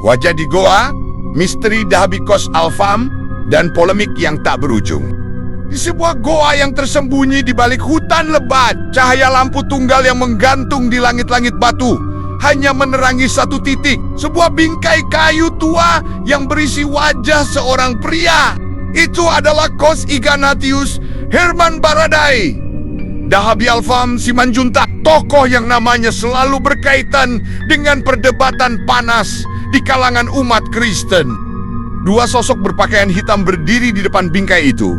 Wajah di goa, misteri Dahabikos Alfam, dan polemik yang tak berujung. Di sebuah goa yang tersembunyi di balik hutan lebat, cahaya lampu tunggal yang menggantung di langit-langit batu hanya menerangi satu titik, sebuah bingkai kayu tua yang berisi wajah seorang pria. Itu adalah Kos Ignatius Herman Baradai, Dahabi Alfam Simanjuntak, tokoh yang namanya selalu berkaitan dengan perdebatan panas di kalangan umat Kristen. Dua sosok berpakaian hitam berdiri di depan bingkai itu.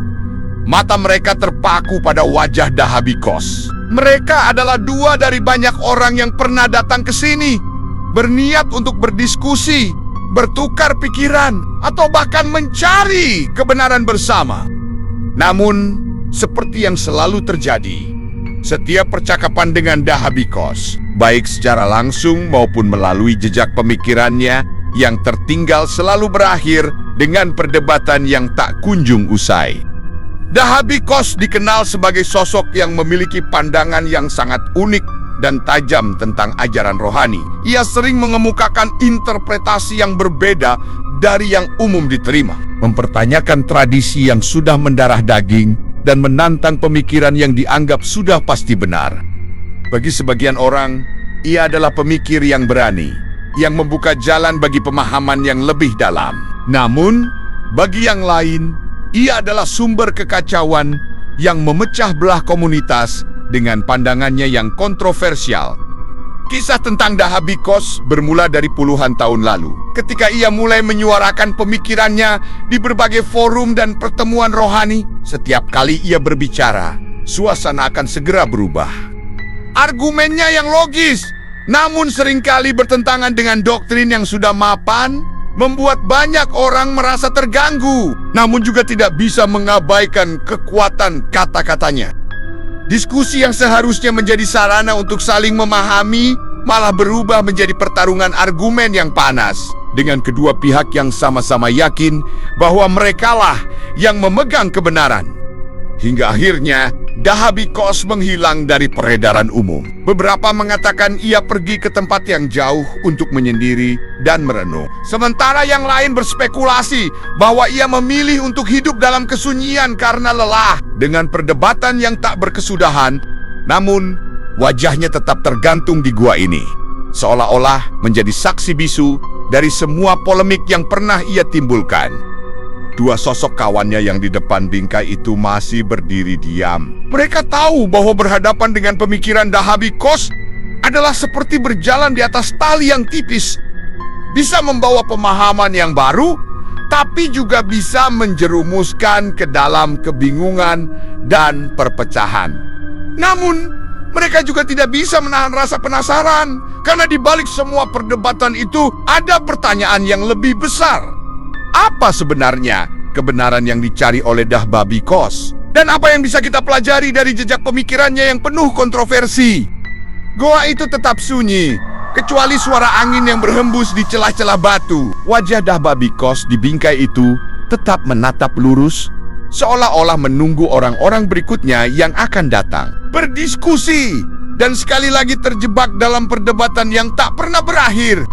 Mata mereka terpaku pada wajah Dahabikos. Mereka adalah dua dari banyak orang yang pernah datang ke sini, berniat untuk berdiskusi, bertukar pikiran, atau bahkan mencari kebenaran bersama. Namun, seperti yang selalu terjadi, setiap percakapan dengan Dahabikos, baik secara langsung maupun melalui jejak pemikirannya yang tertinggal, selalu berakhir dengan perdebatan yang tak kunjung usai. Dahabikos dikenal sebagai sosok yang memiliki pandangan yang sangat unik dan tajam tentang ajaran rohani. Ia sering mengemukakan interpretasi yang berbeda dari yang umum diterima, mempertanyakan tradisi yang sudah mendarah daging, dan menantang pemikiran yang dianggap sudah pasti benar. Bagi sebagian orang, ia adalah pemikir yang berani, yang membuka jalan bagi pemahaman yang lebih dalam. Namun, bagi yang lain, ia adalah sumber kekacauan yang memecah belah komunitas dengan pandangannya yang kontroversial. Kisah tentang Dahabikos bermula dari puluhan tahun lalu, ketika ia mulai menyuarakan pemikirannya di berbagai forum dan pertemuan rohani. Setiap kali ia berbicara, suasana akan segera berubah. Argumennya yang logis, namun seringkali bertentangan dengan doktrin yang sudah mapan, membuat banyak orang merasa terganggu, namun juga tidak bisa mengabaikan kekuatan kata-katanya. Diskusi yang seharusnya menjadi sarana untuk saling memahami, malah berubah menjadi pertarungan argumen yang panas, dengan kedua pihak yang sama-sama yakin bahwa merekalah yang memegang kebenaran. Hingga akhirnya, Dahabikos menghilang dari peredaran umum. Beberapa mengatakan ia pergi ke tempat yang jauh untuk menyendiri dan merenung. Sementara yang lain berspekulasi bahwa ia memilih untuk hidup dalam kesunyian karena lelah dengan perdebatan yang tak berkesudahan. Namun, wajahnya tetap tergantung di gua ini, seolah-olah menjadi saksi bisu dari semua polemik yang pernah ia timbulkan. Dua sosok kawannya yang di depan bingkai itu masih berdiri diam. Mereka tahu bahwa berhadapan dengan pemikiran Dahabikos adalah seperti berjalan di atas tali yang tipis. Bisa membawa pemahaman yang baru, tapi juga bisa menjerumuskan ke dalam kebingungan dan perpecahan. Namun, mereka juga tidak bisa menahan rasa penasaran, karena di balik semua perdebatan itu ada pertanyaan yang lebih besar. Apa sebenarnya kebenaran yang dicari oleh Dahabikos? Dan apa yang bisa kita pelajari dari jejak pemikirannya yang penuh kontroversi? Goa itu tetap sunyi, kecuali suara angin yang berhembus di celah-celah batu. Wajah Dahabikos di bingkai itu tetap menatap lurus, seolah-olah menunggu orang-orang berikutnya yang akan datang. Berdiskusi, dan sekali lagi terjebak dalam perdebatan yang tak pernah berakhir.